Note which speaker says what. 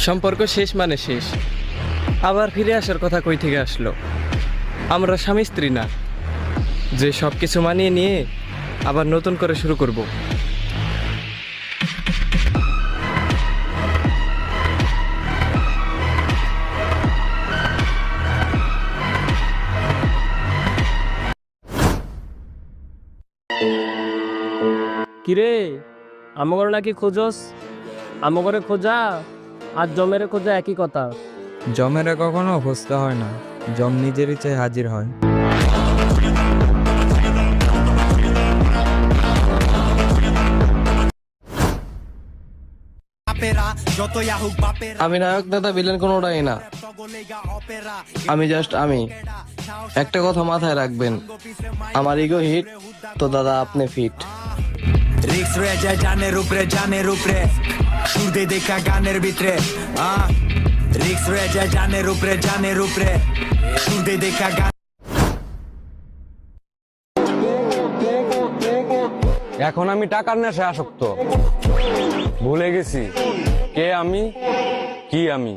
Speaker 1: সম্পর্ক শেষ মানে শেষ, আবার ফিরে আসার কথা কই থেকে আসলো? আমরা স্বামী স্ত্রী না যে সব কিছু মানিয়ে নিয়ে আবার নতুন করে শুরু করব।
Speaker 2: কিরে, আমগরে নাকি খোঁজস? আমগরে খোঁজা আর জমেরে খোঁজা একই কথা।
Speaker 3: জমেরে কখনো খুঁজতে হয় না, জম নিজের ইচ্ছায় হাজির হয়।
Speaker 1: আমি নায়ক নেতা ভিলেন কোনোটাই না, আমি জাস্ট আমি। একটা কথা মাথায় রাখবেন, আমার ইগো হিট তো দাদা আপনি ফিট।
Speaker 4: রিক্স রয়ে যায় জানের উপরে সুর দিয়ে দেখা গানের ভিতরে রিক্স রয়ে যায় জানের উপরে সুর দিয়ে দেখা গান।
Speaker 5: এখন আমি টাকার নেশায় আসক্ত, ভুলে গেছি কে আমি, কি আমি।